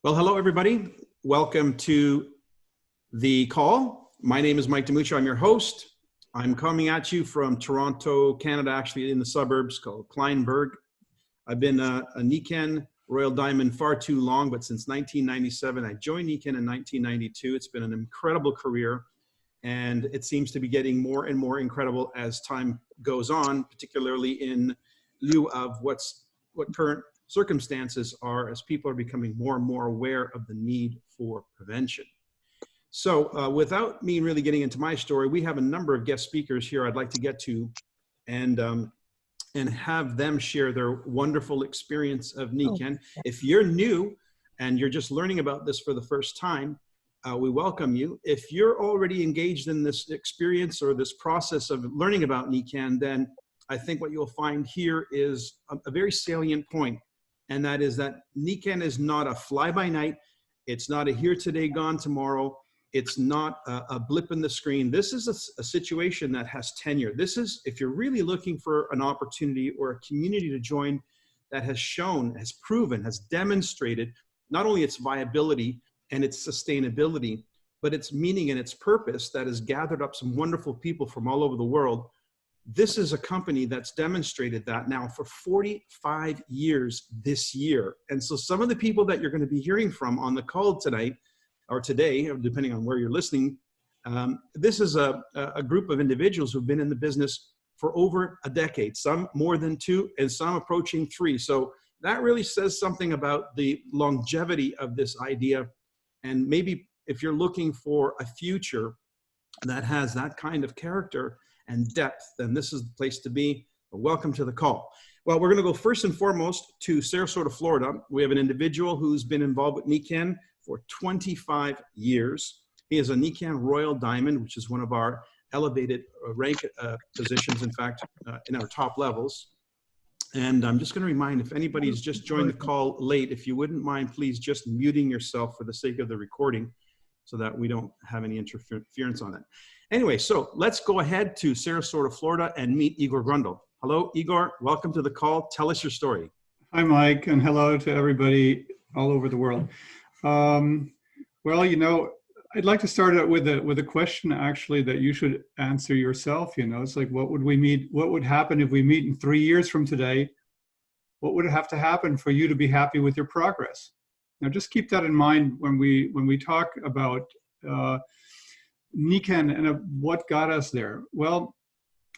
Well, hello, everybody. Welcome to the call. My name is Mike DiMuccio. I'm your host. I'm coming at you from Toronto, Canada, actually in the suburbs called Kleinburg. I've been a Nikken Royal Diamond far too long, but since 1997, I joined Nikken in 1992. It's been an incredible career, and it seems to be getting more and more incredible as time goes on, particularly in lieu of what current circumstances are as people are becoming more and more aware of the need for prevention. So without me really getting into my story, we have a number of guest speakers here I'd like to get to and have them share their wonderful experience of Nikken. If you're new and you're just learning about this for the first time, we welcome you. If you're already engaged in this experience or this process of learning about Nikken, then I think what you'll find here is a very salient point. And that is that Nikken is not a fly-by-night. It's not a here today, gone tomorrow. It's not a blip in the screen. This is a situation that has tenure. This is, if you're really looking for an opportunity or a community to join that has shown, has proven, has demonstrated not only its viability and its sustainability, but its meaning and its purpose that has gathered up some wonderful people from all over the world. This is a company that's demonstrated that now for 45 years this year. And so some of the people that you're going to be hearing from on the call tonight or today, depending on where you're listening, this is a group of individuals who've been in the business for over a decade, some more than 2 and some approaching 3. So that really says something about the longevity of this idea. And maybe if you're looking for a future that has that kind of character and depth, then this is the place to be. Welcome to the call. Well, we're going to go first and foremost to Sarasota, Florida. We have an individual who's been involved with Nikken for 25 years. He is a Nikken Royal Diamond, which is one of our elevated rank positions, in fact, in our top levels. And I'm just going to remind, if anybody's just joined the call late, if you wouldn't mind, please just muting yourself for the sake of the recording so that we don't have any interference on it. Anyway, so let's go ahead to Sarasota, Florida and meet Igor Gruendl. Hello, Igor. Welcome to the call. Tell us your story. Hi, Mike, and hello to everybody all over the world. Well, you know, I'd like to start out with a question, actually, that you should answer yourself. You know, it's like, what would happen if we meet in 3 years from today? What would have to happen for you to be happy with your progress? Now, just keep that in mind when we talk about Nikken and what got us there. Well,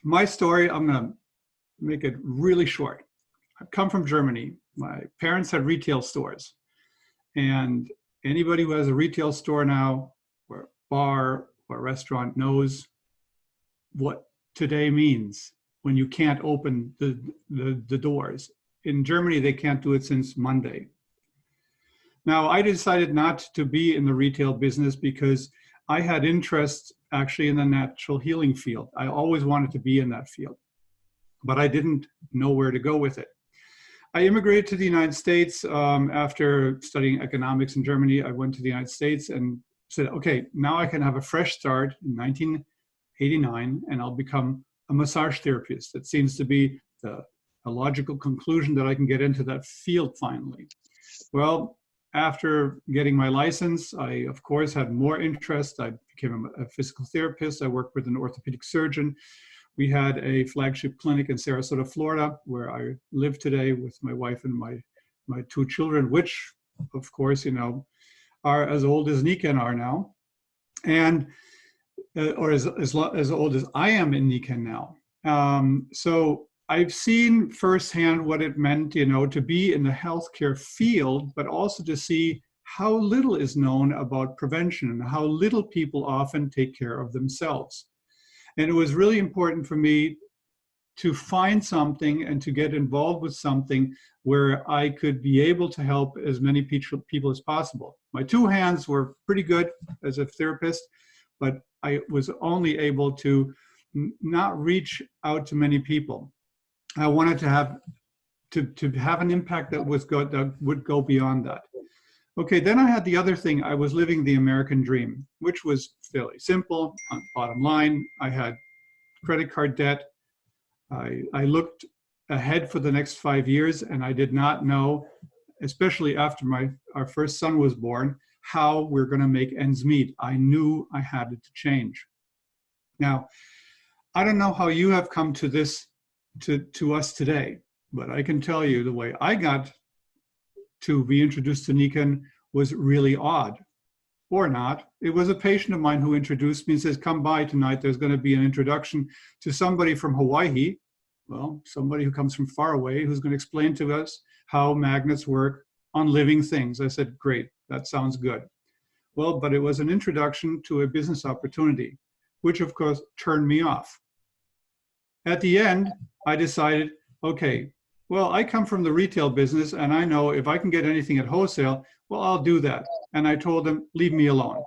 my story, I'm going to make it really short. I've come from Germany. My parents had retail stores. And anybody who has a retail store now, or a bar or a restaurant, knows what today means when you can't open the doors. In Germany, they can't do it since Monday. Now, I decided not to be in the retail business because I had interest actually in the natural healing field. I always wanted to be in that field, but I didn't know where to go with it. I immigrated to the United States after studying economics in Germany. I went to the United States and said, okay, now I can have a fresh start in 1989 and I'll become a massage therapist. That seems to be a logical conclusion that I can get into that field finally. Well, after getting my license, I, of course, had more interest. I became a physical therapist. I worked with an orthopedic surgeon. We had a flagship clinic in Sarasota, Florida, where I live today with my wife and my 2 children, which, of course, you know, are as old as Nikken are now, and or as old as I am in Nikken now. So I've seen firsthand what it meant, you know, to be in the healthcare field, but also to see how little is known about prevention and how little people often take care of themselves. And it was really important for me to find something and to get involved with something where I could be able to help as many people as possible. My 2 hands were pretty good as a therapist, but I was only able to not reach out to many people. I wanted to have an impact that would go beyond that. Okay, then I had the other thing. I was living the American dream, which was fairly simple. On bottom line, I had credit card debt. I looked ahead for the next 5 years, and I did not know, especially after our first son was born, how we're going to make ends meet. I knew I had to change. Now, I don't know how you have come to this, to us today, but I can tell you the way I got to be introduced to Nikken was really odd. Or not. It was a patient of mine who introduced me and says, come by tonight. There's going to be an introduction to somebody from Hawaii. Well, somebody who comes from far away who's going to explain to us how magnets work on living things. I said, great, that sounds good. Well, but it was an introduction to a business opportunity, which of course turned me off. At the end, I decided, okay, well, I come from the retail business and I know if I can get anything at wholesale, well, I'll do that. And I told them, leave me alone.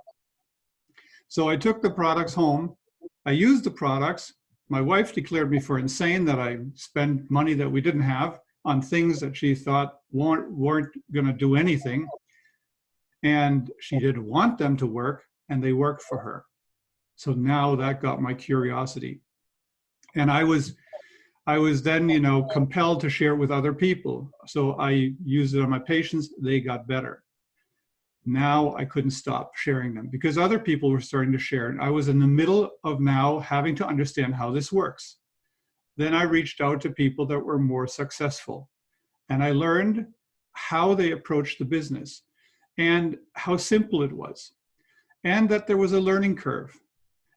So I took the products home. I used the products. My wife declared me for insane that I spent money that we didn't have on things that she thought weren't going to do anything. And she didn't want them to work, and they worked for her. So now that got my curiosity. And I was then, you know, compelled to share it with other people. So I used it on my patients. They got better. Now I couldn't stop sharing them because other people were starting to share. And I was in the middle of now having to understand how this works. Then I reached out to people that were more successful. And I learned how they approached the business and how simple it was. And that there was a learning curve.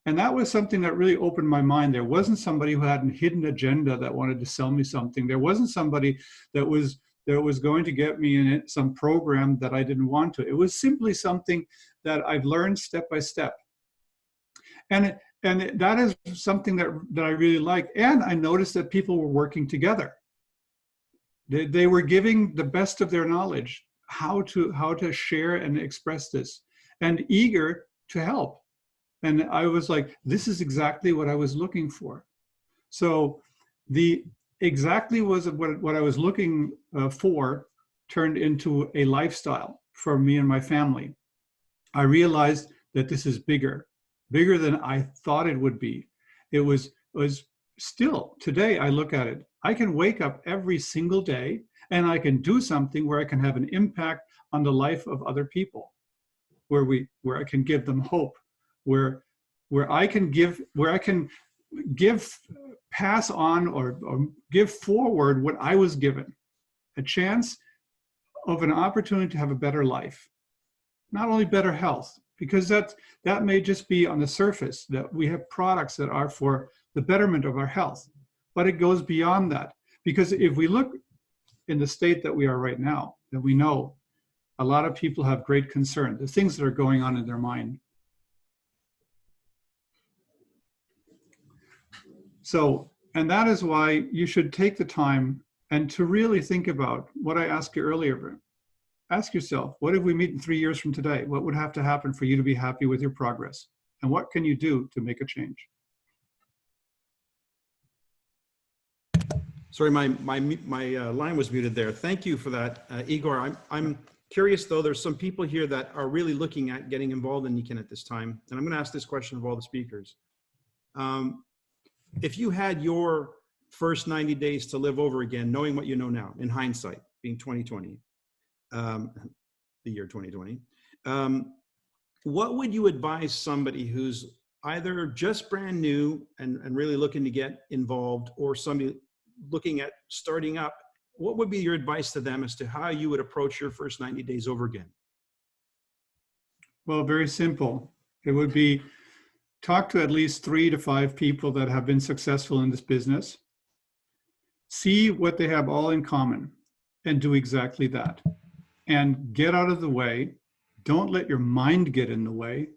And that was something that really opened my mind. There wasn't somebody who had a hidden agenda that wanted to sell me something. There wasn't somebody that was going to get me in some program that I didn't want to. It was simply something that I've learned step by step. And that is something that I really like. And I noticed that people were working together. They were giving the best of their knowledge, how to share and express this, and eager to help. And I was like, this is exactly what I was looking for. So exactly was what I was looking for turned into a lifestyle for me and my family. I realized that this is bigger than I thought it would be. It was still, today I look at it, I can wake up every single day and I can do something where I can have an impact on the life of other people, where I can give them hope, where I can pass on or give forward what I was given, a chance of an opportunity to have a better life, not only better health, because that may just be on the surface, that we have products that are for the betterment of our health, but it goes beyond that. Because if we look in the state that we are right now, that we know a lot of people have great concern, the things that are going on in their mind. So, and that is why you should take the time and to really think about what I asked you earlier. Ask yourself, what if we meet in 3 years from today? What would have to happen for you to be happy with your progress? And what can you do to make a change? Sorry, my line was muted there. Thank you for that, Igor. I'm curious though, there's some people here that are really looking at getting involved in Nikken at this time. And I'm gonna ask this question of all the speakers. If you had your first 90 days to live over again, knowing what you know now, in hindsight, being 2020, the year 2020, what would you advise somebody who's either just brand new and really looking to get involved, or somebody looking at starting up? What would be your advice to them as to how you would approach your first 90 days over again? Well, very simple. It would be talk to at least 3 to 5 people that have been successful in this business. See what they have all in common and do exactly that. And get out of the way. Don't let your mind get in the way,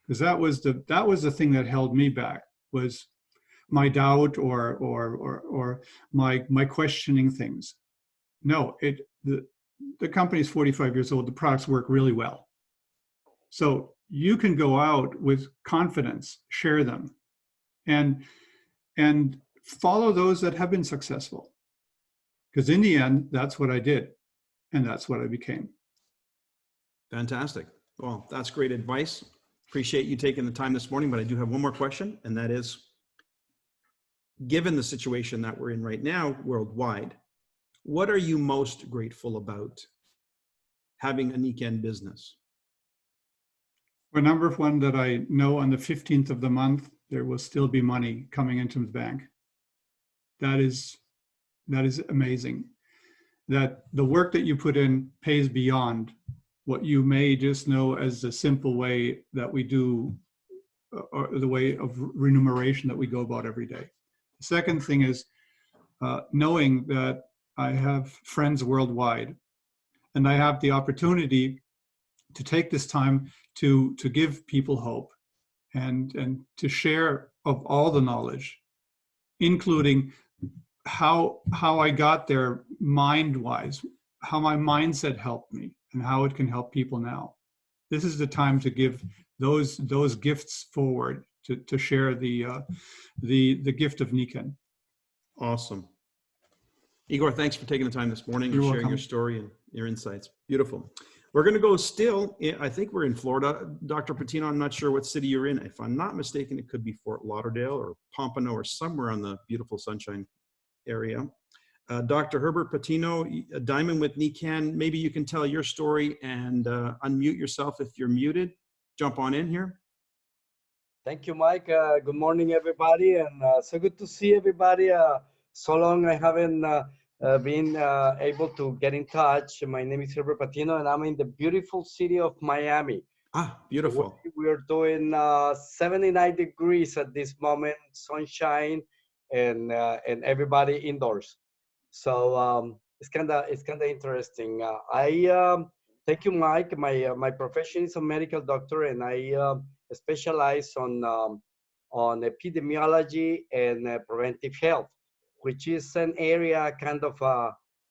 because that was the thing that held me back, was my doubt or my questioning things. No, the company is 45 years old. The products work really well. So you can go out with confidence, share them, and follow those that have been successful. Because in the end, that's what I did, and that's what I became. Fantastic. Well, that's great advice. Appreciate you taking the time this morning, but I do have one more question, and that is, given the situation that we're in right now worldwide, what are you most grateful about having a Nikken business? Well, number one, that I know on the 15th of the month, there will still be money coming into the bank. That is amazing. That the work that you put in pays beyond what you may just know as a simple way that we do, or the way of remuneration that we go about every day. The second thing is knowing that I have friends worldwide, and I have the opportunity to take this time to give people hope and to share of all the knowledge, including how I got there mind-wise, how my mindset helped me, and how it can help people now. This is the time to give those gifts forward, to share the gift of Nikken. Awesome. Igor, thanks for taking the time this morning and You're sharing welcome. your story and your insights. Beautiful. We're going to go still, I think we're in Florida. Dr. Patino, I'm not sure what city you're in. If I'm not mistaken, it could be Fort Lauderdale or Pompano or somewhere on the beautiful Sunshine area. Dr. Herbert Patino, a diamond with Nikken, maybe you can tell your story and unmute yourself if you're muted. Jump on in here. Thank you, Mike. Good morning, everybody, and so good to see everybody. So long I haven't been able to get in touch. My name is Herbert Patino, and I'm in the beautiful city of Miami. Ah, beautiful. We're doing 79 degrees at this moment, sunshine, and everybody indoors. So it's kind of interesting. Thank you, Mike. My profession is a medical doctor, and I specialize on epidemiology and preventive health, which is an area kind of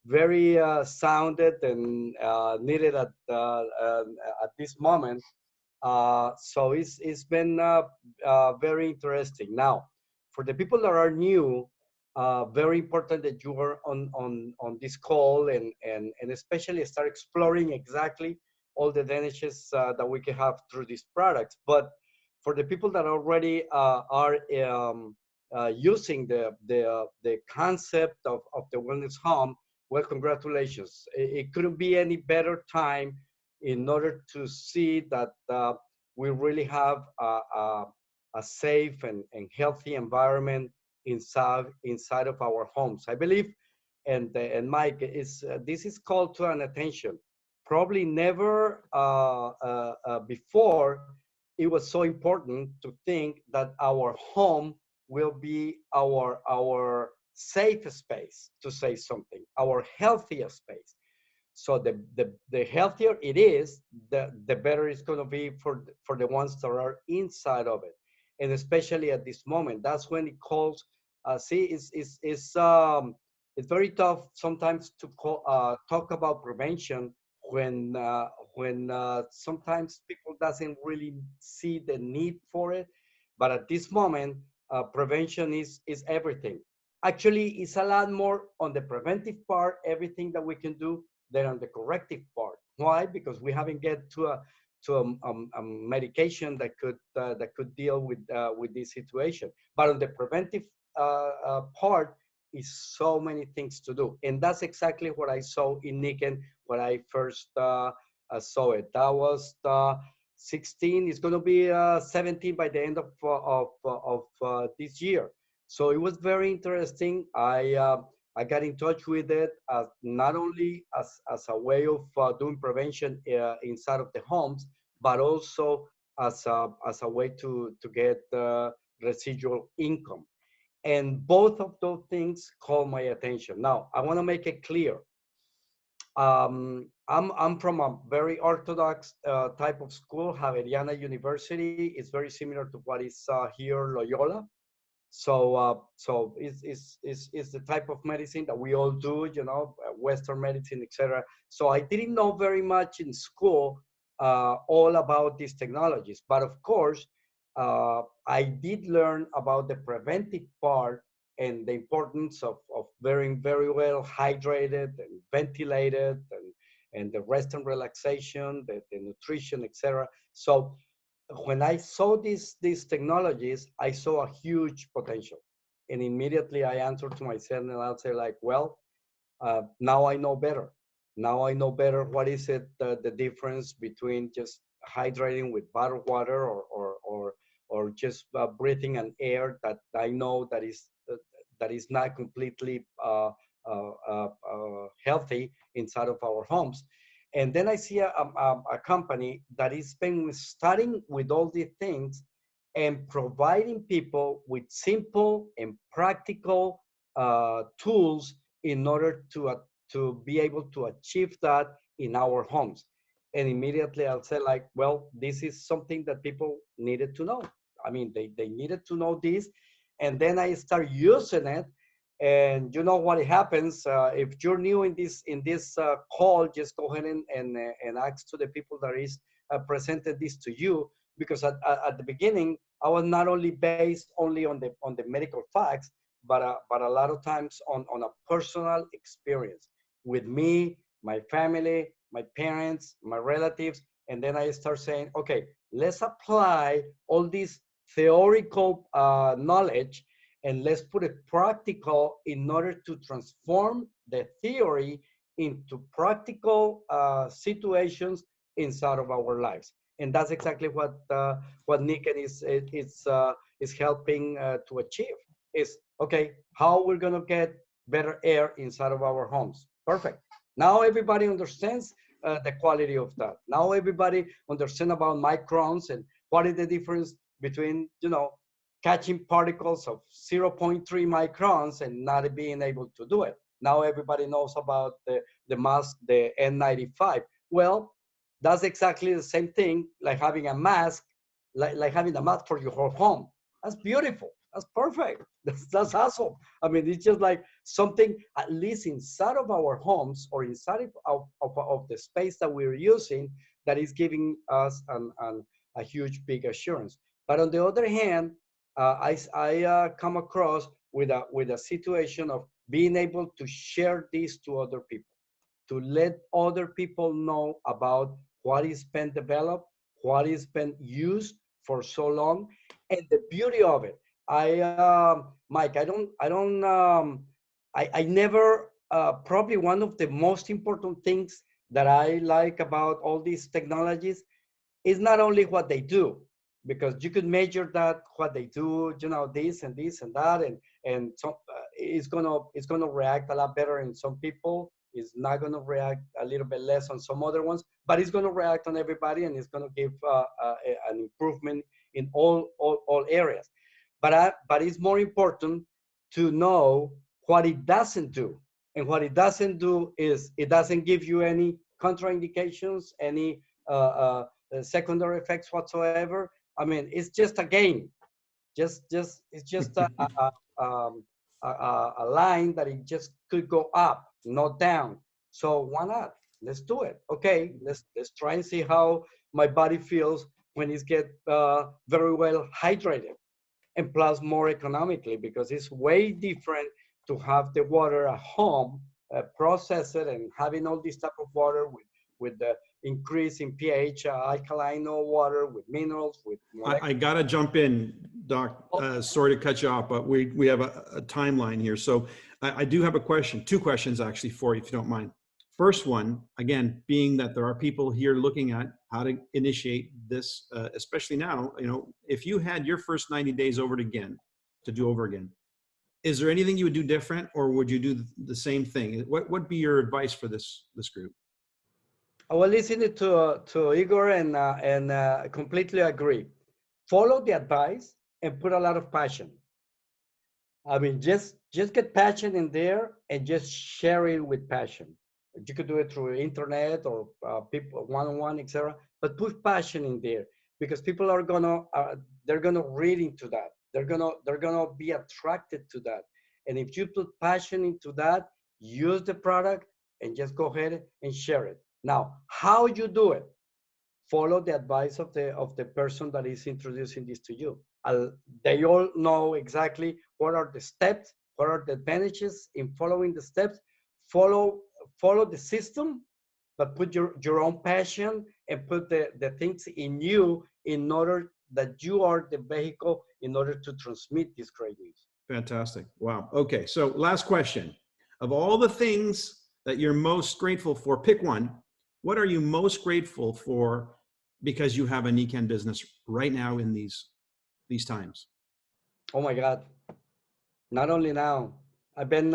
very sounded and needed at this moment. So it's been very interesting. Now, for the people that are new, very important that you are on this call and especially start exploring exactly all the advantages that we can have through these products. But for the people that already are using the concept of the wellness home, well, congratulations. It couldn't be any better time in order to see that we really have a safe and healthy environment inside of our homes. I believe, and Mike, this is called to an attention. Probably never before it was so important to think that our home will be our safe space, to say something, our healthiest space. So the healthier it is, the better it's going to be for the ones that are inside of it, and especially at this moment. That's when it calls. It's very tough sometimes to talk about prevention when sometimes people doesn't really see the need for it. But at this moment, prevention is everything. Actually, it's a lot more on the preventive part, everything that we can do, than on the corrective part. Why? Because we haven't get to a medication that could deal with this situation. But on the preventive part is so many things to do, and that's exactly what I saw in Nikken when I first saw it. That was 16. It's going to be 17 by the end of this year. So it was very interesting. I got in touch with it not only as a way of doing prevention inside of the homes, but also as a way to get residual income. And both of those things caught my attention. Now, I want to make it clear. I'm from a very orthodox type of school, Javeriana University. It's very similar to what is here, Loyola. So it's the type of medicine that we all do, you know, Western medicine, etc. So I didn't know very much in school all about these technologies, but of course, I did learn about the preventive part and the importance of being very well hydrated and ventilated and the rest and relaxation, the nutrition, etc. So when I saw these technologies, I saw a huge potential. And immediately I answered to myself and I'll say like, well, now I know better. Now I know better what is it, the difference between just hydrating with bottled water or just breathing an air that I know that is not completely healthy inside of our homes. And then I see a company that is been starting with all these things and providing people with simple and practical tools in order to be able to achieve that in our homes. And immediately I'll say like, well, this is something that people needed to know. I mean, they needed to know this. And then I start using it. And you know what happens if you're new in this call, just go ahead and ask to the people that is presented this to you, because at the beginning I was not only based only on the medical facts, but a lot of times on a personal experience with me, my family, my parents, my relatives. And then I start saying, okay, let's apply all this theoretical knowledge and let's put it practical in order to transform the theory into practical situations inside of our lives. And that's exactly what Nikken is helping to achieve. Is okay, how we're gonna get better air inside of our homes. Perfect. Now everybody understands the quality of that. Now everybody understands about microns and what is the difference between, you know, catching particles of 0.3 microns and not being able to do it. Now everybody knows about the mask, the N95. Well, that's exactly the same thing like having a mask, like having a mask for your whole home. That's beautiful. That's perfect. That's awesome. I mean, it's just like something, at least inside of our homes or inside of the space that we're using, that is giving us a huge, big assurance. But on the other hand, I come across with a situation of being able to share this to other people, to let other people know about what is been developed, what is been used for so long, and the beauty of it. Mike, I never, probably one of the most important things that I like about all these technologies is not only what they do, because you could measure that what they do, you know, this and this and that, and so it's gonna react a lot better in some people. It's not gonna react a little bit less on some other ones, but it's gonna react on everybody, and it's gonna give an improvement in all areas. But it's more important to know what it doesn't do, and what it doesn't do is it doesn't give you any contraindications, any secondary effects whatsoever. I mean, it's just a game. It's just a line that it just could go up, not down. So why not? Let's do it. Okay, let's try and see how my body feels when it's get very well hydrated, and plus more economically, because it's way different to have the water at home, process it, and having all this type of water with the increase in pH, alkaline water with minerals, with I got to jump in, Doc. Sorry to cut you off, but we have a timeline here. So I do have a question, two questions actually for you, if you don't mind. First one, again, being that there are people here looking at how to initiate this, especially now, you know, if you had your first 90 days over again, is there anything you would do different, or would you do the same thing? What would be your advice for this group? I was listening to Igor and completely agree. Follow the advice and put a lot of passion. I mean, just get passion in there and just share it with passion. You could do it through internet or people one-on-one, etc. But put passion in there, because people are they're gonna read into that. They're gonna be attracted to that. And if you put passion into that, use the product and just go ahead and share it. Now, how you do it? Follow the advice of the person that is introducing this to you. They all know exactly what are the steps, what are the advantages in following the steps. Follow the system, but put your own passion and put the things in you in order that you are the vehicle in order to transmit this great news. Fantastic. Wow. Okay. So last question. Of all the things that you're most grateful for. Pick one. What are you most grateful for because you have a Nikken business right now in these times? Oh my God. Not only now, I've been,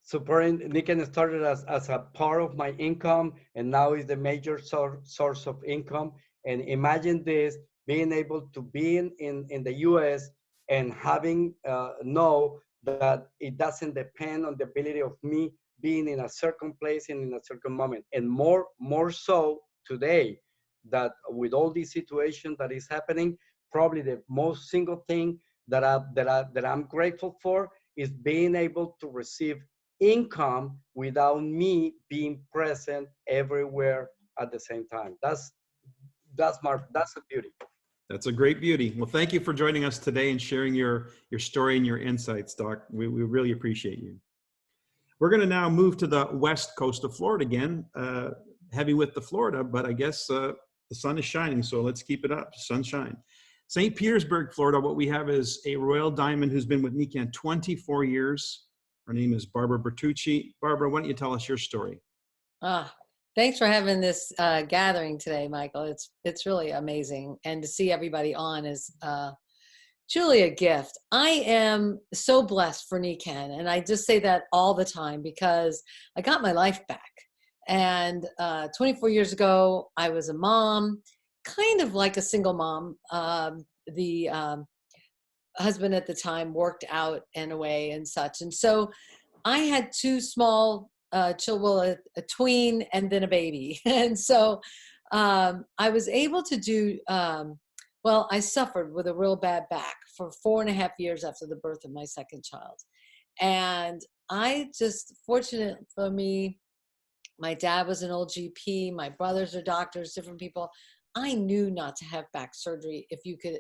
supporting Nikken. Started as a part of my income, and now is the major source of income. And imagine this, being able to be in the US and having know that it doesn't depend on the ability of me being in a certain place and in a certain moment. And more so today, that with all this situation that is happening, probably the most single thing that I'm grateful for is being able to receive income without me being present everywhere at the same time. That's a beauty. That's a great beauty. Well, thank you for joining us today and sharing your story and your insights, Doc. We really appreciate you. We're going to now move to the west coast of Florida again. Heavy with the Florida, but I guess the sun is shining, so let's keep it up. Sunshine. St. Petersburg, Florida, what we have is a Royal Diamond who's been with Nikken 24 years. Her name is Barbara Betucci. Barbara, why don't you tell us your story? Thanks for having this gathering today, Michael. It's really amazing. And to see everybody on is truly a gift. I am so blessed for Nikken. And I just say that all the time because I got my life back. And 24 years ago, I was a mom, kind of like a single mom. The husband at the time worked out and away and such. And so I had two small children, a tween and then a baby. And so I was able to do, I suffered with a real bad back for 4.5 years after the birth of my second child. And fortunate for me, my dad was an old GP, my brothers are doctors, different people. I knew not to have back surgery if you could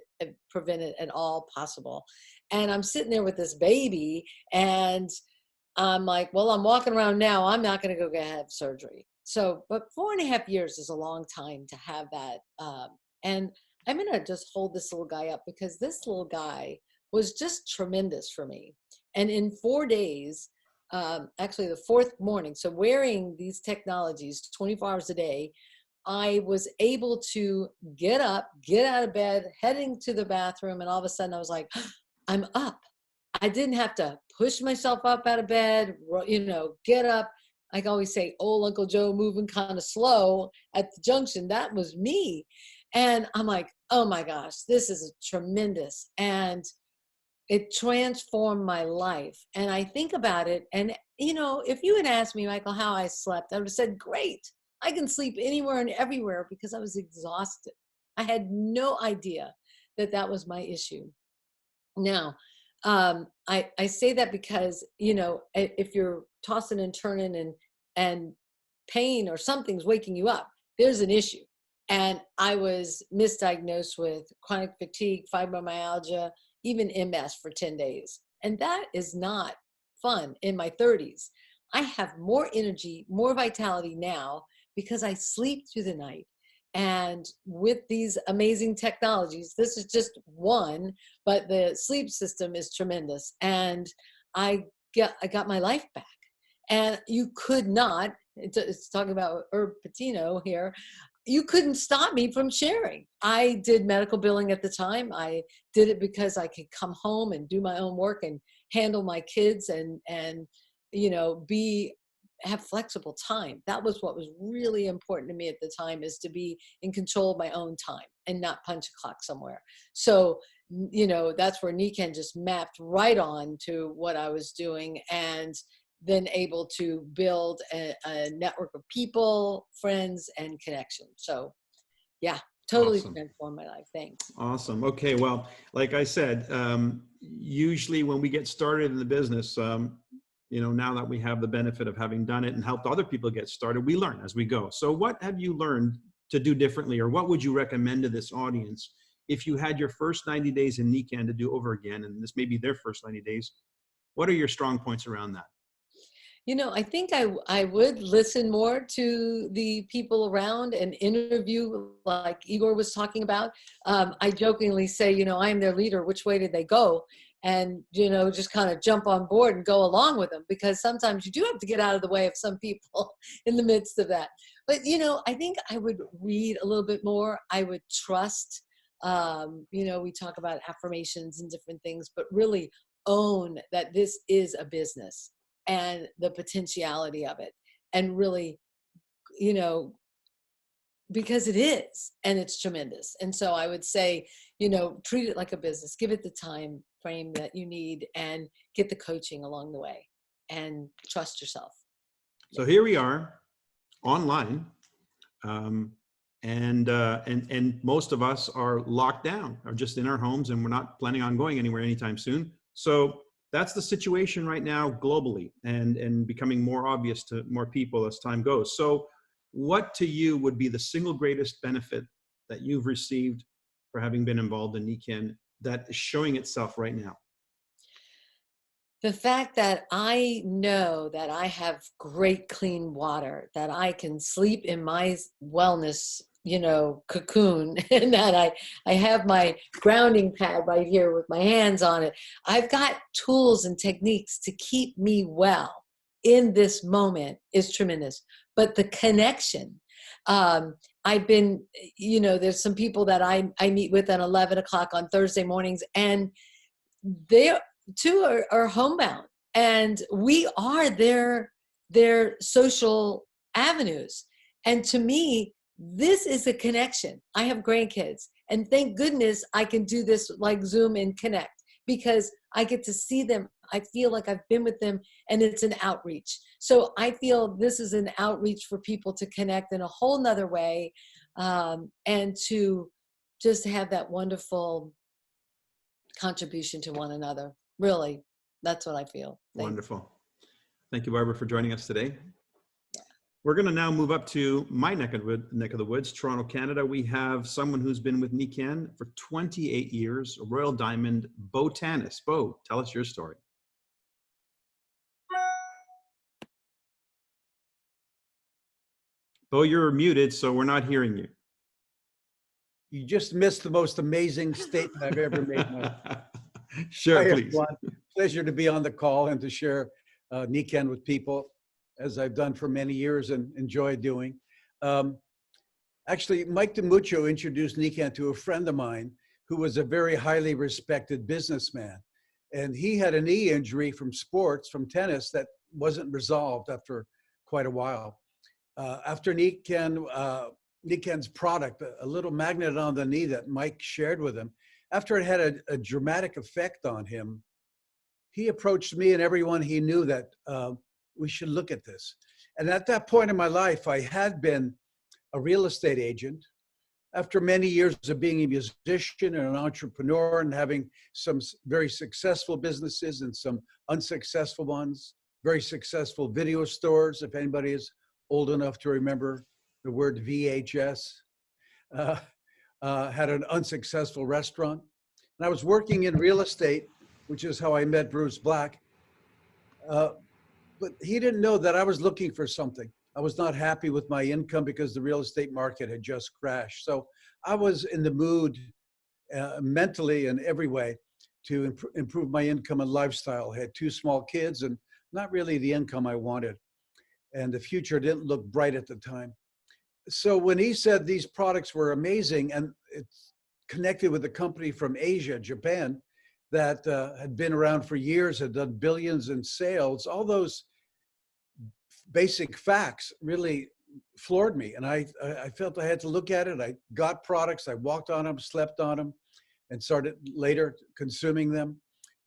prevent it at all possible. And I'm sitting there with this baby and I'm like, well, I'm walking around now. I'm not going to go have surgery. So, but 4.5 years is a long time to have that. And I'm going to just hold this little guy up because this little guy was just tremendous for me. And in 4 days, actually the fourth morning, so wearing these technologies 24 hours a day, I was able to get up, get out of bed, heading to the bathroom, and all of a sudden I was like, I'm up. I didn't have to push myself up out of bed, get up. I always say, old Uncle Joe moving kind of slow at the junction. That was me. And I'm like, oh my gosh, this is tremendous. And it transformed my life. And I think about it. And, if you had asked me, Michael, how I slept, I would have said, great. I can sleep anywhere and everywhere because I was exhausted. I had no idea that was my issue. Now, I say that because, if you're tossing and turning and pain or something's waking you up, there's an issue. And I was misdiagnosed with chronic fatigue, fibromyalgia, even MS for 10 days. And that is not fun in my 30s. I have more energy, more vitality now because I sleep through the night. And with these amazing technologies, this is just one, but the sleep system is tremendous. And I got my life back. And you could not, it's talking about Herbert Patino here, you couldn't stop me from sharing. I did medical billing at the time. I did it because I could come home and do my own work and handle my kids and have flexible time. That was what was really important to me at the time, is to be in control of my own time and not punch a clock somewhere. So, that's where Nikken just mapped right on to what I was doing, and then able to build a network of people, friends, and connections. So yeah, totally Awesome. transformed my life. Thanks. Awesome. Okay. Well, like I said, usually when we get started in the business, now that we have the benefit of having done it and helped other people get started, we learn as we go. So what have you learned to do differently, or what would you recommend to this audience if you had your first 90 days in Nikken to do over again, and this may be their first 90 days? What are your strong points around that? I think I would listen more to the people around and interview, like Igor was talking about. I jokingly say, I am their leader. Which way did they go? and, you know, just kind of jump on board and go along with them, because sometimes you do have to get out of the way of some people in the midst of that. But, you know, I think I would read a little bit more. I would trust, you know, we talk about affirmations and different things, but really own that this is a business and the potentiality of it. And really, you know, because it is, and it's tremendous. And so I would say, you know, treat it like a business, give it the time frame that you need, and get the coaching along the way, and trust yourself. So here we are online, and most of us are locked down, or just in our homes, and we're not planning on going anywhere anytime soon. So that's the situation right now globally, and becoming more obvious to more people as time goes. So what to you would be the single greatest benefit that you've received for having been involved in Nikken that is showing itself right now? The fact that I know that I have great clean water, that I can sleep in my wellness, you know, cocoon, and that I have my grounding pad right here with my hands on it. I've got tools and techniques to keep me well in this moment is tremendous. But the connection, I've been, you know, there's some people that I meet with at 11 o'clock on Thursday mornings, and they too are homebound, and we are their social avenues. And to me, this is a connection. I have grandkids, and thank goodness I can do this like Zoom and connect, because I get to see them. I feel like I've been with them, and it's an outreach. So I feel this is an outreach for people to connect in a whole nother way, and to just have that wonderful contribution to one another. Really, that's what I feel. Wonderful. Thank you, Barbara, for joining us today. We're going to now move up to my neck of the woods, Toronto, Canada. We have someone who's been with Nikken for 28 years, a Royal Diamond, Bo Tanas. Bo, tell us your story. Bo, you're muted, so we're not hearing you. You just missed the most amazing statement I've ever made. Sure, Hi, please. everyone. Pleasure to be on the call and to share Nikken with people, as I've done for many years and enjoy doing. Actually, Mike DiMuccio introduced Nikken to a friend of mine who was a very highly respected businessman. And he had a knee injury from sports, from tennis, that wasn't resolved after quite a while. After Nikken's product, a little magnet on the knee that Mike shared with him, after it had a dramatic effect on him, he approached me and everyone he knew that we should look at this. And at that point in my life, I had been a real estate agent. After many years of being a musician and an entrepreneur and having some very successful businesses and some unsuccessful ones, very successful video stores, if anybody is old enough to remember the word VHS, had an unsuccessful restaurant. And I was working in real estate, which is how I met Bruce Black. But he didn't know that I was looking for something. I was not happy with my income because the real estate market had just crashed. So I was in the mood mentally and every way to improve my income and lifestyle. I had 2 small kids and not really the income I wanted. And the future didn't look bright at the time. So when he said these products were amazing, and it's connected with a company from Asia, Japan, that had been around for years, had done billions in sales, all those basic facts really floored me. And I felt I had to look at it. I got products, I walked on them, slept on them, and started later consuming them.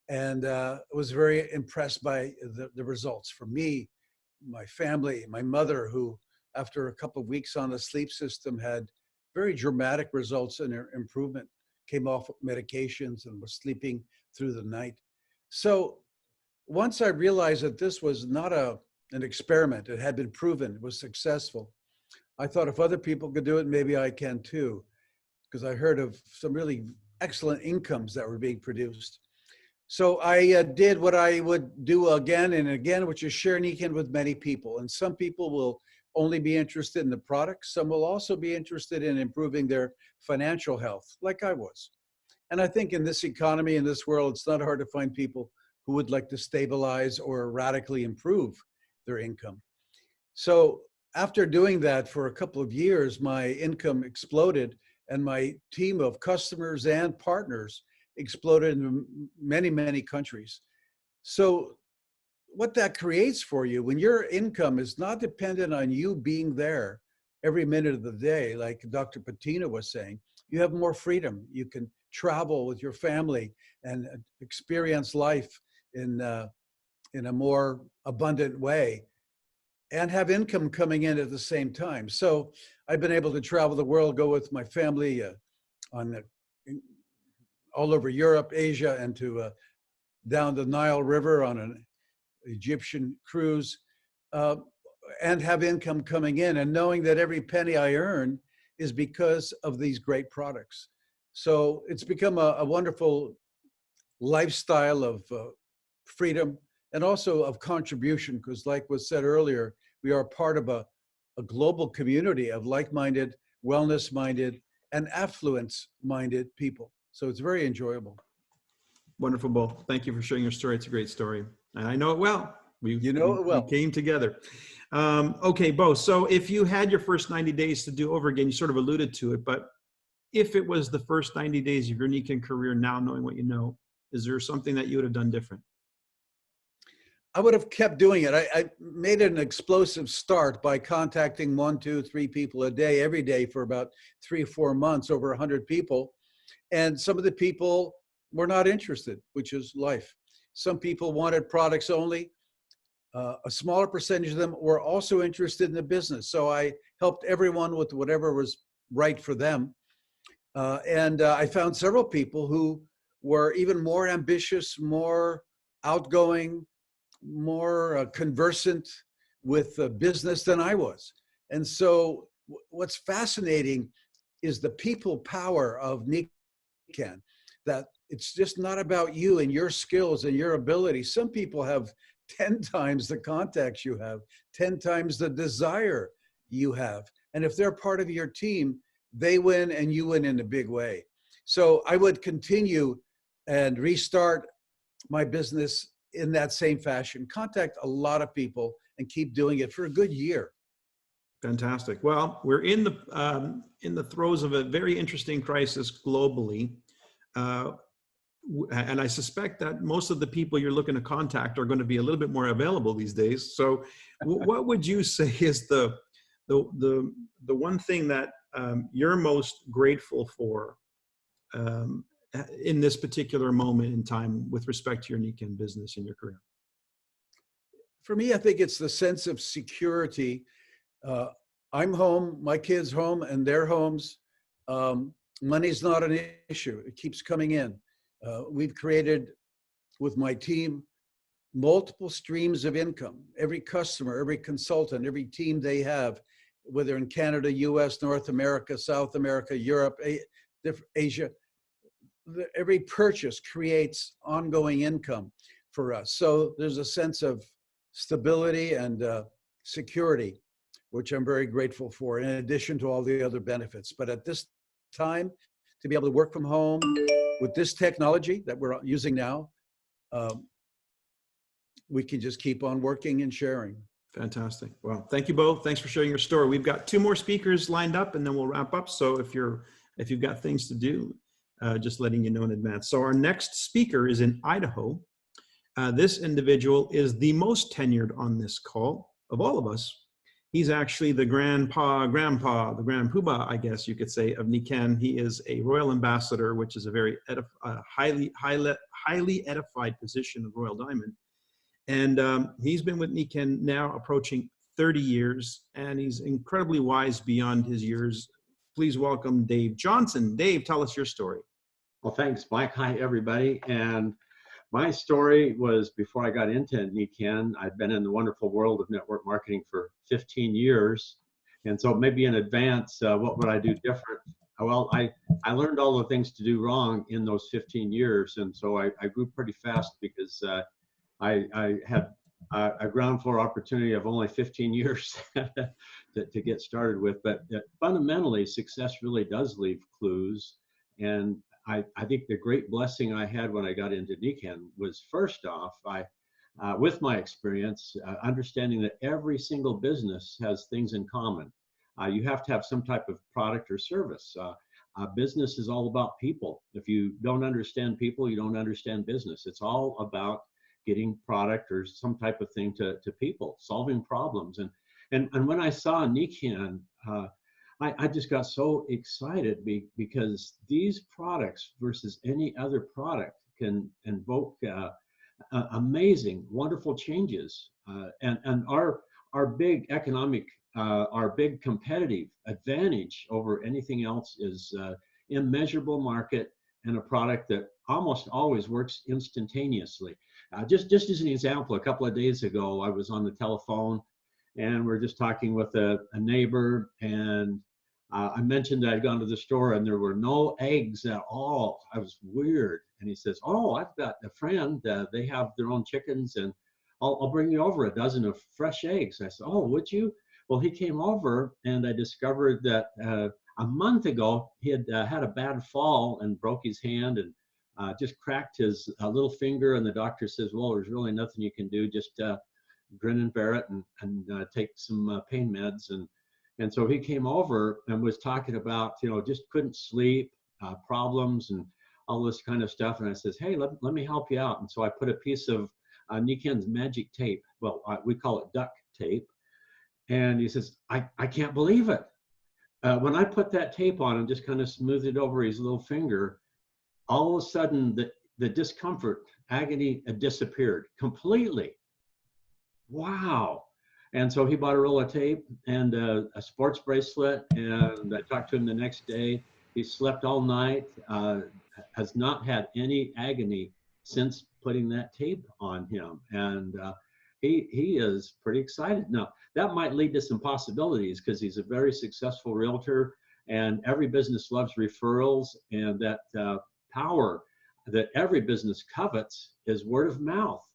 And was very impressed by the results for me, my family, my mother, who after a couple of weeks on the sleep system had very dramatic results in her improvement, came off medications and was sleeping through the night. So once I realized that this was not an experiment, it had been proven, it was successful, I thought if other people could do it, maybe I can too, because I heard of some really excellent incomes that were being produced. So I did what I would do again and again, which is share Nikken with many people. And some people will only be interested in the product. Some will also be interested in improving their financial health, like I was. And I think in this economy, in this world, it's not hard to find people who would like to stabilize or radically improve their income. So after doing that for a couple of years, my income exploded and my team of customers and partners exploded in many, many countries. So what that creates for you, when your income is not dependent on you being there every minute of the day, like Dr. Patino was saying, you have more freedom. You can travel with your family and experience life in a more abundant way and have income coming in at the same time. So I've been able to travel the world, go with my family all over Europe, Asia, and to down the Nile River on an Egyptian cruise, and have income coming in, and knowing that every penny I earn is because of these great products. So it's become a wonderful lifestyle of freedom and also of contribution, because like was said earlier, we are part of a global community of like-minded, wellness-minded, and affluence-minded people. So it's very enjoyable. Wonderful, Bo. Thank you for sharing your story. It's a great story. And I know it well. We came together. Okay, Bo, so if you had your first 90 days to do over again, you sort of alluded to it, but if it was the first 90 days of your Nikken career, now knowing what you know, is there something that you would have done different? I would have kept doing it. I made an explosive start by contacting 1, 2, 3 people a day, every day for about 3 or 4 months, over 100 people. And some of the people were not interested, which is life. Some people wanted products only. A smaller percentage of them were also interested in the business. So I helped everyone with whatever was right for them. And I found several people who were even more ambitious, more outgoing, more conversant with business than I was. And so what's fascinating is the people power of Nikken, that it's just not about you and your skills and your ability. Some people have 10 times the contacts you have, 10 times the desire you have. And if they're part of your team, they win and you win in a big way. So I would continue and restart my business in that same fashion, contact a lot of people and keep doing it for a good year. Fantastic. Well, we're in the throes of a very interesting crisis globally. And I suspect that most of the people you're looking to contact are going to be a little bit more available these days. So what would you say is the one thing that you're most grateful for in this particular moment in time with respect to your Nikken business and your career? For me, I think it's the sense of security. I'm home, my kids home, and their homes. Money's not an issue. It keeps coming in. We've created, with my team, multiple streams of income. Every customer, every consultant, every team they have, whether in Canada, US, North America, South America, Europe, Asia, every purchase creates ongoing income for us. So there's a sense of stability and security, which I'm very grateful for, in addition to all the other benefits. But at this time, to be able to work from home with this technology that we're using now, we can just keep on working and sharing. Fantastic. Well, thank you both. Thanks for sharing your story. We've got 2 more speakers lined up and then we'll wrap up. So if you've got things to do, just letting you know in advance. So our next speaker is in Idaho. This individual is the most tenured on this call of all of us. He's actually the grandpa, the grand poobah, I guess you could say, of Nikken. He is a royal ambassador, which is a very highly edified position of Royal Diamond. And he's been with Nikken now approaching 30 years, and he's incredibly wise beyond his years. Please welcome Dave Johnson. Dave, tell us your story. Well, thanks, Mike. Hi, everybody. And my story was before I got into Nikken. I'd been in the wonderful world of network marketing for 15 years. And so maybe in advance, what would I do different? Well, I learned all the things to do wrong in those 15 years. And so I grew pretty fast because I had a ground floor opportunity of only 15 years to get started with. But fundamentally, success really does leave clues. And I think the great blessing I had when I got into Nikken was, first off, with my experience, understanding that every single business has things in common. You have to have some type of product or service. Business is all about people. If you don't understand people, you don't understand business. It's all about getting product or some type of thing to people, solving problems. And when I saw Nikken, I just got so excited because these products versus any other product can invoke amazing, wonderful changes. And our big economic, our big competitive advantage over anything else is immeasurable market and a product that almost always works instantaneously. Just as an example, a couple of days ago, I was on the telephone and we're just talking with a neighbor, and I mentioned that I'd gone to the store and there were no eggs at all. I was weird. And he says, "Oh, I've got a friend, they have their own chickens, and I'll bring you over a dozen of fresh eggs." I said, "Oh, would you?" Well, he came over and I discovered that a month ago he had had a bad fall and broke his hand and just cracked his little finger. And the doctor says, "Well, there's really nothing you can do, just grin and bear it and take some pain meds." And so he came over and was talking about, just couldn't sleep, problems and all this kind of stuff. And I says, "Hey, let me help you out." And so I put a piece of Nikken's magic tape. Well, we call it duct tape. And he says, I can't believe it. When I put that tape on and just kind of smoothed it over his little finger, all of a sudden the discomfort, agony disappeared completely. Wow. And so he bought a roll of tape and a sports bracelet, and I talked to him the next day. He slept all night, has not had any agony since putting that tape on him. And he is pretty excited. Now, that might lead to some possibilities because he's a very successful realtor, and every business loves referrals, and that power that every business covets is word of mouth.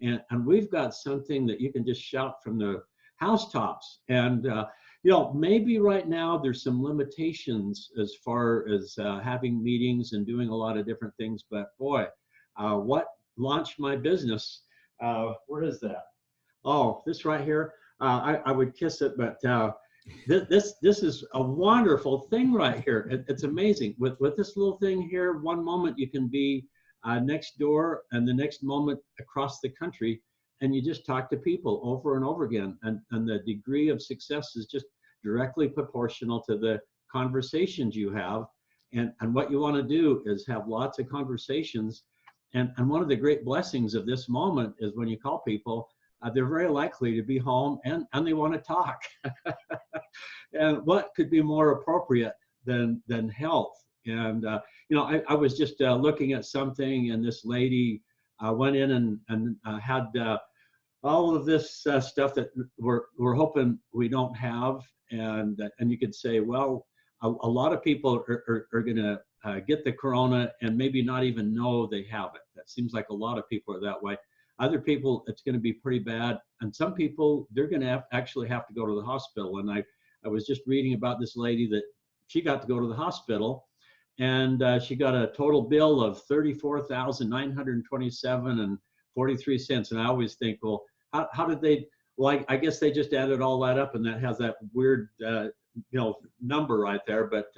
And we've got something that you can just shout from the housetops. And maybe right now there's some limitations as far as having meetings and doing a lot of different things. But boy, what launched my business? Where is that? Oh, this right here. I would kiss it, but this is a wonderful thing right here. It's amazing. With this little thing here, one moment you can be next door and the next moment across the country, and you just talk to people over and over again. And the degree of success is just directly proportional to the conversations you have. And what you want to do is have lots of conversations. And one of the great blessings of this moment is when you call people, they're very likely to be home and they want to talk. And what could be more appropriate than health? And I was just looking at something, and this lady went in and had all of this stuff that we're hoping we don't have. And you could say, well, a lot of people are going to get the corona and maybe not even know they have it. That seems like a lot of people are that way. Other people, it's going to be pretty bad. And some people, they're going to actually have to go to the hospital. And I was just reading about this lady that she got to go to the hospital, and she got a total bill of $34,927.43. And I always think, well, how did they? Well, I guess they just added all that up, and that has that weird, number right there. But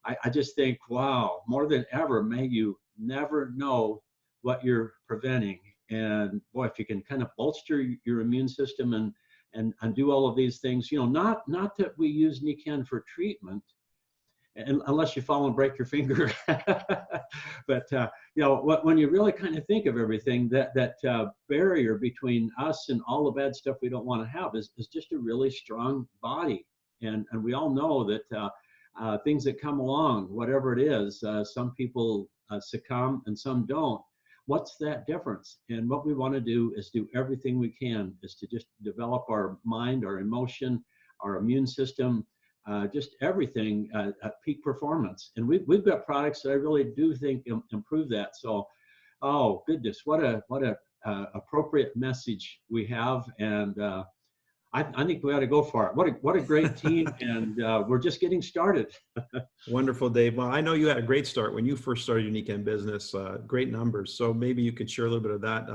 I just think, wow, more than ever, may you never know what you're preventing. And boy, if you can kind of bolster your immune system and do all of these things, not that we use Nikken for treatment, and unless you fall and break your finger. But when you really kind of think of everything, that barrier between us and all the bad stuff we don't want to have is just a really strong body. And we all know that things that come along, whatever it is, some people succumb and some don't. What's that difference? And what we want to do is do everything we can is to just develop our mind, our emotion, our immune system, just everything at peak performance. And we've got products that I really do think improve that. So, oh goodness, what a appropriate message we have. And I think we ought to go for it. What a great team, and we're just getting started. Wonderful, Dave. Well, I know you had a great start when you first started your Nikken business, great numbers. So maybe you could share a little bit of that.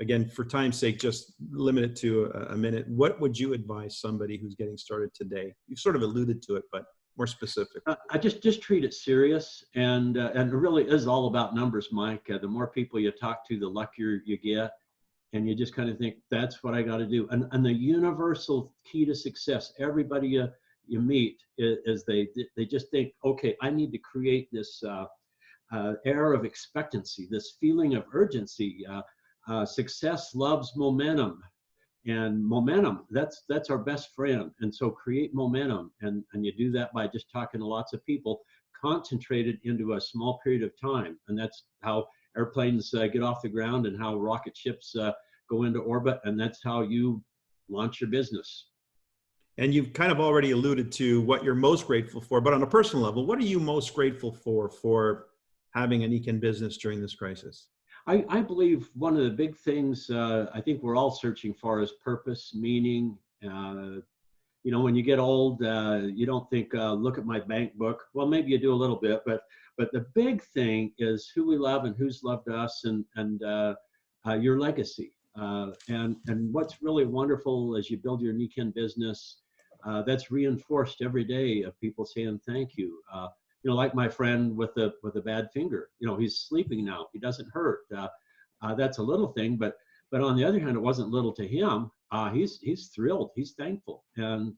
Again, for time's sake, just limit it to a minute. What would you advise somebody who's getting started today? You've sort of alluded to it, but more specific. I just treat it serious, and it really is all about numbers, Mike. The more people you talk to, the luckier you get. And you just kind of think, that's what I got to do. And the universal key to success, everybody you meet is they just think, okay, I need to create this air of expectancy, this feeling of urgency. Success loves momentum, and momentum, that's our best friend. And so create momentum, and you do that by just talking to lots of people, concentrated into a small period of time. And that's how airplanes get off the ground, and how rocket ships go into orbit, and that's how you launch your business. And you've kind of already alluded to what you're most grateful for, but on a personal level, what are you most grateful for having a Nikken business during this crisis? I believe one of the big things I think we're all searching for is purpose, meaning. You know, when you get old, you don't think, look at my bank book. Well, maybe you do a little bit, but the big thing is who we love and who's loved us, and your legacy. And what's really wonderful as you build your Nikken business, that's reinforced every day of people saying thank you. You know, like my friend with a bad finger. You know, he's sleeping now. He doesn't hurt. That's a little thing, but on the other hand, it wasn't little to him. He's thrilled. He's thankful. And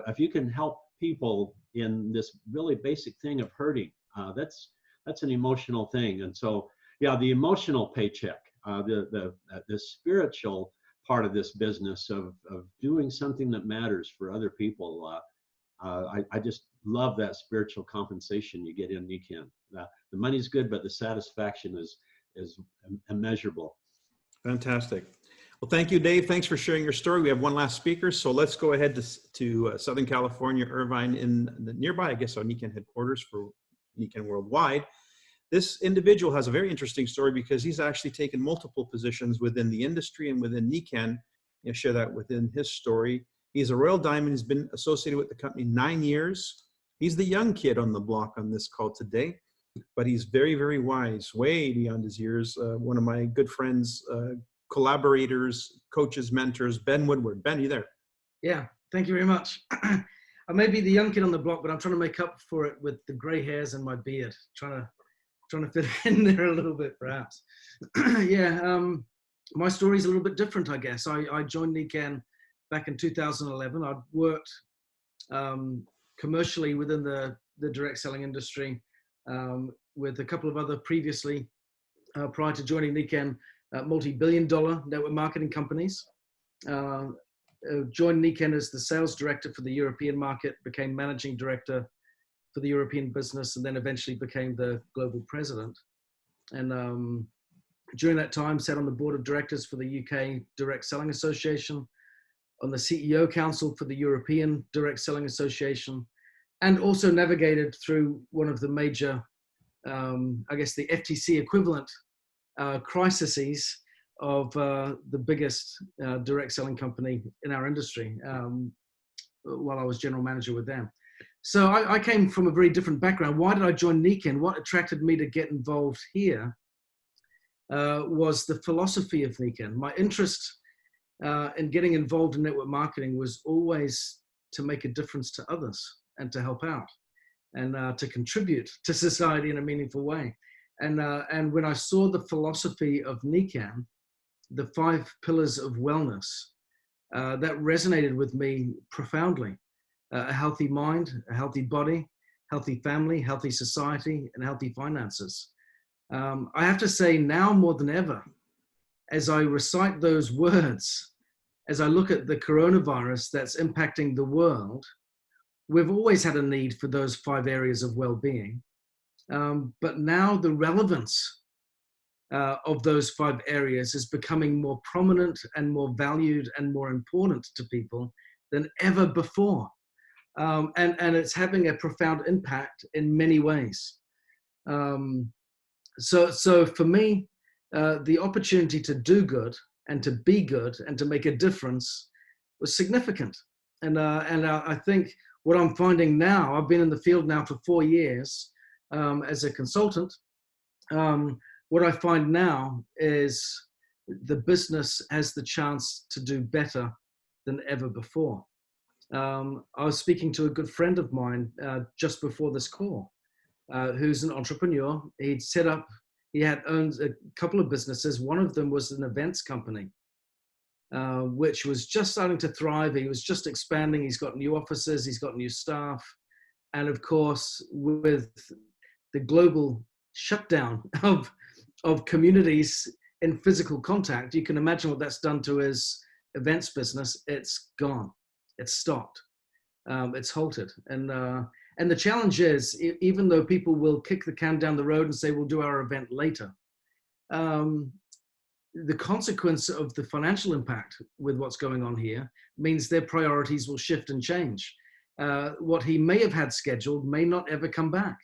if you can help people in this really basic thing of hurting, that's an emotional thing. And so, yeah, the emotional paycheck, the spiritual part of this business of doing something that matters for other people. I just love that spiritual compensation you get in Nikken. The money's good, but the satisfaction is immeasurable. Fantastic. Well, thank you, Dave. Thanks for sharing your story. We have one last speaker, so let's go ahead to Southern California, Irvine, in the nearby, I guess, our Nikken headquarters for Nikken Worldwide. This individual has a very interesting story because he's actually taken multiple positions within the industry and within Nikken. I'll share that within his story. He's a Royal Diamond. He's been associated with the company 9 years. He's the young kid on the block on this call today, but he's very, very wise, way beyond his years. One of my good friends, collaborators, coaches, mentors, Ben Woodward. Ben, are you there? Yeah, thank you very much. I may be the young kid on the block, but I'm trying to make up for it with the gray hairs and my beard. Trying to fit in there a little bit, perhaps. Yeah, my story is a little bit different, I guess. I joined Nikken back in 2011. I'd worked commercially within the direct selling industry with a couple of other previously, prior to joining Nikken, multi-billion-dollar network marketing companies. Joined Nikken as the sales director for the European market, became managing director for the European business, and then eventually became the global president. And during that time, sat on the board of directors for the UK Direct Selling Association, on the CEO Council for the European Direct Selling Association, and also navigated through one of the major, I guess the FTC equivalent crises of the biggest direct selling company in our industry while I was general manager with them. So I came from a very different background. Why did I join Nikken? What attracted me to get involved here was the philosophy of Nikken. My interest in getting involved in network marketing was always to make a difference to others and to help out and to contribute to society in a meaningful way. And when I saw the philosophy of Nikken, the 5 pillars of wellness, that resonated with me profoundly. A healthy mind, a healthy body, healthy family, healthy society, and healthy finances. I have to say now more than ever, as I recite those words, as I look at the coronavirus that's impacting the world, we've always had a need for those 5 areas of well-being. But now the relevance of those 5 areas is becoming more prominent and more valued and more important to people than ever before. And it's having a profound impact in many ways. So for me, the opportunity to do good and to be good and to make a difference was significant. And I think what I'm finding now, I've been in the field now for 4 years as a consultant. What I find now is the business has the chance to do better than ever before. I was speaking to a good friend of mine just before this call, who's an entrepreneur. He had owned a couple of businesses. One of them was an events company, which was just starting to thrive. He was just expanding. He's got new offices. He's got new staff. And of course, with the global shutdown of communities in physical contact, you can imagine what that's done to his events business. It's gone. It's stopped. It's halted. And the challenge is, even though people will kick the can down the road and say, we'll do our event later, the consequence of the financial impact with what's going on here means their priorities will shift and change. What he may have had scheduled may not ever come back.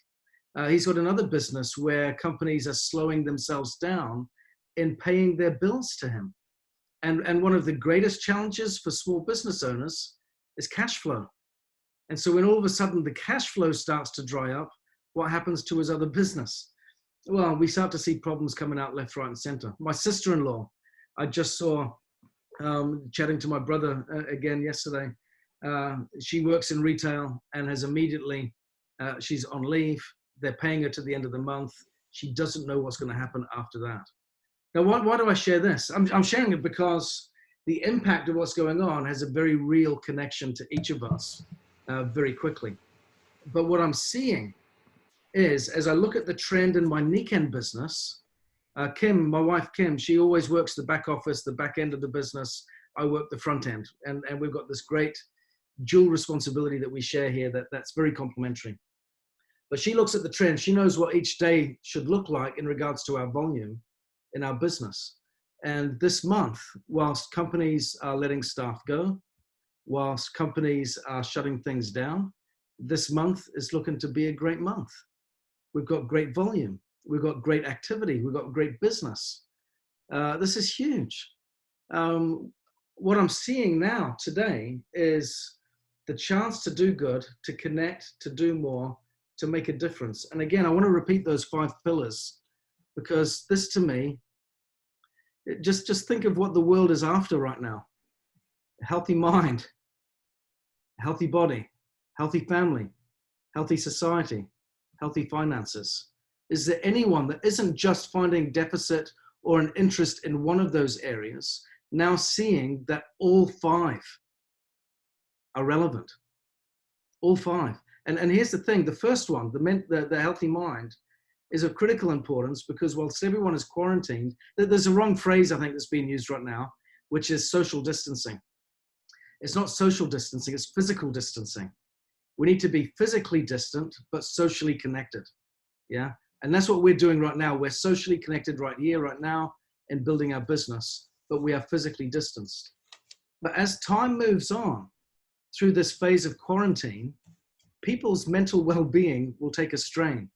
He's got another business where companies are slowing themselves down in paying their bills to him. And one of the greatest challenges for small business owners is cash flow. And so when all of a sudden the cash flow starts to dry up, what happens to his other business? Well, we start to see problems coming out left, right, and center. My sister-in-law, I just saw, chatting to my brother again yesterday. She works in retail and has immediately, she's on leave. They're paying her to the end of the month. She doesn't know what's going to happen after that. Now, why do I share this? I'm sharing it because the impact of what's going on has a very real connection to each of us very quickly. But what I'm seeing is, as I look at the trend in my Nikken business, Kim, my wife Kim, she always works the back office, the back end of the business. I work the front end. And we've got this great dual responsibility that we share here that's very complementary. But she looks at the trend. She knows what each day should look like in regards to our volume in our business. And this month, whilst companies are letting staff go, whilst companies are shutting things down, this month is looking to be a great month. We've got great volume. We've got great activity. We've got great business. This is huge. What I'm seeing now today is the chance to do good, to connect, to do more, to make a difference. And again, I want to repeat those 5 pillars, because this to me, just think of what the world is after right now. A healthy mind, a healthy body, healthy family, healthy society, healthy finances. Is there anyone that isn't just finding deficit or an interest in one of those areas, now seeing that all 5 are relevant? All 5. And here's the thing, the first one, the healthy mind, is of critical importance, because whilst everyone is quarantined, there's a wrong phrase I think that's being used right now, which is social distancing. It's not social distancing, it's physical distancing. We need to be physically distant, but socially connected. Yeah. And that's what we're doing right now. We're socially connected right here, right now, in building our business, but we are physically distanced. But as time moves on through this phase of quarantine, people's mental well-being will take a strain.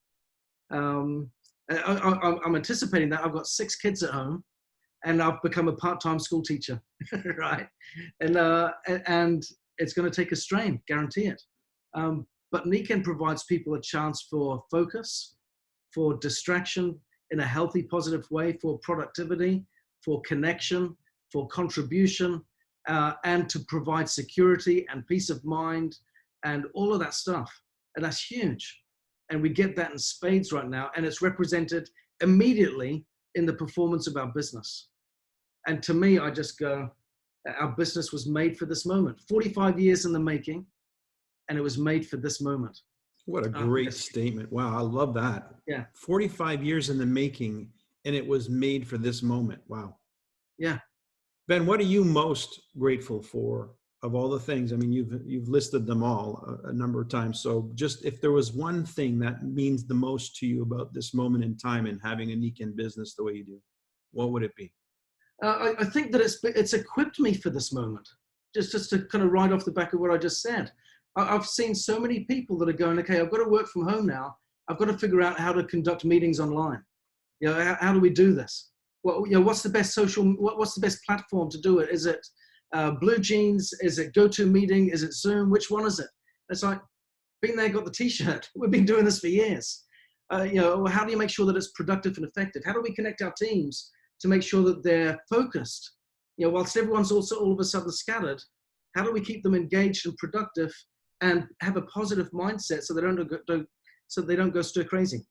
I'm anticipating that. I've got 6 kids at home, and I've become a part-time school teacher, right? And it's going to take a strain, guarantee it. But Nikken provides people a chance for focus, for distraction in a healthy, positive way, for productivity, for connection, for contribution, and to provide security and peace of mind and all of that stuff. And that's huge. And we get that in spades right now. And it's represented immediately in the performance of our business. And to me, I just go, our business was made for this moment. 45 years in the making, and it was made for this moment. What a great statement. Wow, I love that. Yeah. 45 years in the making, and it was made for this moment. Wow. Yeah. Ben, what are you most grateful for of all the things? I mean, you've listed them all a number of times. So just if there was one thing that means the most to you about this moment in time and having a Nikken business the way you do, what would it be? I think that it's equipped me for this moment. Just to kind of ride off the back of what I just said. I've seen so many people that are going, okay, I've got to work from home now. I've got to figure out how to conduct meetings online. How do we do this? Well, what's the best what's the best platform to do it? Is it Blue jeans, is it GoToMeeting, is it Zoom, which one is it? It's like, been there, got the t-shirt. We've been doing this for years. How do you make sure that it's productive and effective? How do we connect our teams to make sure that they're focused? Whilst everyone's also all of a sudden scattered, how do we keep them engaged and productive and have a positive mindset so they don't go stir crazy?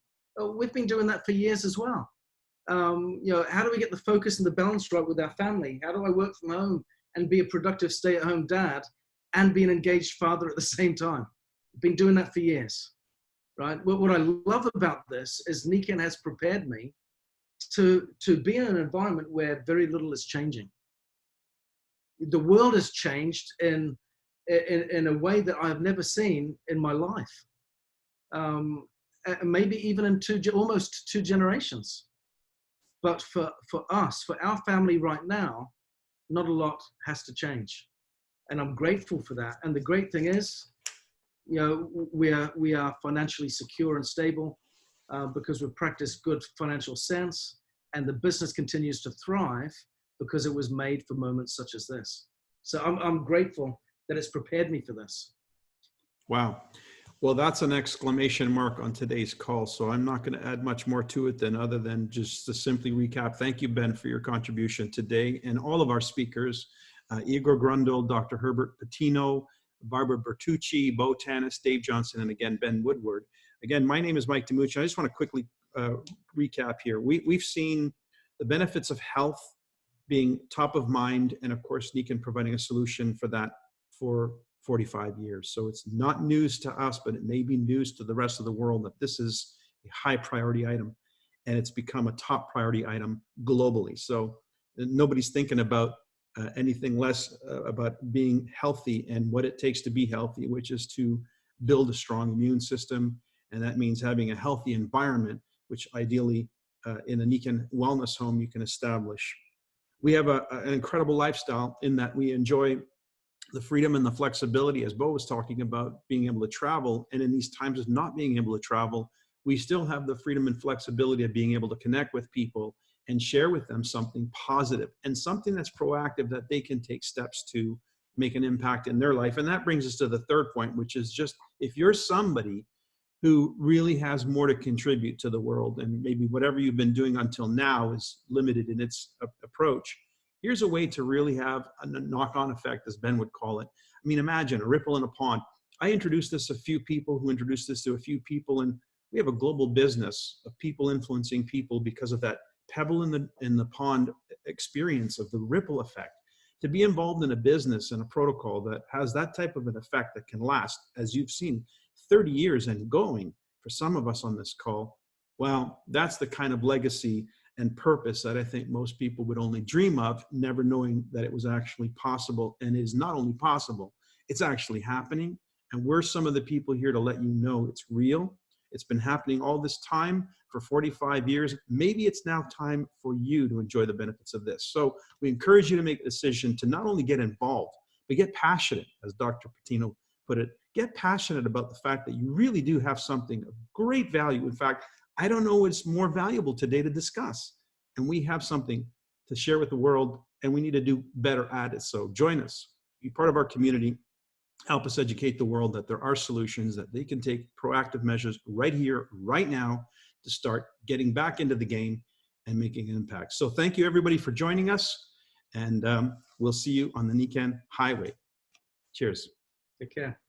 We've been doing that for years as well. How do we get the focus and the balance right with our family? How do I work from home and be a productive stay-at-home dad and be an engaged father at the same time? Been doing that for years, right? What I love about this is Nikken has prepared me to be in an environment where very little is changing. The world has changed in a way that I've never seen in my life. Maybe even in almost two generations. But for us, for our family right now, not a lot has to change. And I'm grateful for that. And the great thing is, we are financially secure and stable because we practice good financial sense, and the business continues to thrive because it was made for moments such as this. So I'm grateful that it's prepared me for this. Wow. Well, that's an exclamation mark on today's call. So I'm not going to add much more to it other than just to simply recap. Thank you, Ben, for your contribution today, and all of our speakers, Igor Gruendl, Dr. Herbert Patino, Barbara Betucci, Tanas, Dave Johnson, and again, Ben Woodward. Again, my name is Mike DiMuccio. I just want to quickly recap here. We've seen the benefits of health being top of mind, and of course, Nikken providing a solution for that for 45 years. So it's not news to us, but it may be news to the rest of the world that this is a high priority item, and it's become a top priority item globally. So nobody's thinking about anything less about being healthy and what it takes to be healthy, which is to build a strong immune system. And that means having a healthy environment, which ideally in a Nikken wellness home you can establish. We have an incredible lifestyle in that we enjoy the freedom and the flexibility, as Bo was talking about, being able to travel. And in these times of not being able to travel, we still have the freedom and flexibility of being able to connect with people and share with them something positive and something that's proactive that they can take steps to make an impact in their life. And that brings us to the third point, which is just, if you're somebody who really has more to contribute to the world, and maybe whatever you've been doing until now is limited in its approach, here's a way to really have a knock-on effect, as Ben would call it. I mean, imagine a ripple in a pond. I introduced this to a few people who introduced this to a few people, and we have a global business of people influencing people because of that pebble in the pond experience of the ripple effect. To be involved in a business and a protocol that has that type of an effect that can last, as you've seen, 30 years and going for some of us on this call, well, that's the kind of legacy and purpose that I think most people would only dream of, never knowing that it was actually possible. And it is not only possible, it's actually happening. And we're some of the people here to let you know it's real. It's been happening all this time for 45 years. Maybe it's now time for you to enjoy the benefits of this. So we encourage you to make a decision to not only get involved, but get passionate, as Dr. Patino put it. Get passionate about the fact that you really do have something of great value. In fact, I don't know what's more valuable today to discuss. And we have something to share with the world, and we need to do better at it. So join us, be part of our community, help us educate the world that there are solutions, that they can take proactive measures right here, right now, to start getting back into the game and making an impact. So thank you, everybody, for joining us, and we'll see you on the Nikken Highway. Cheers. Take care.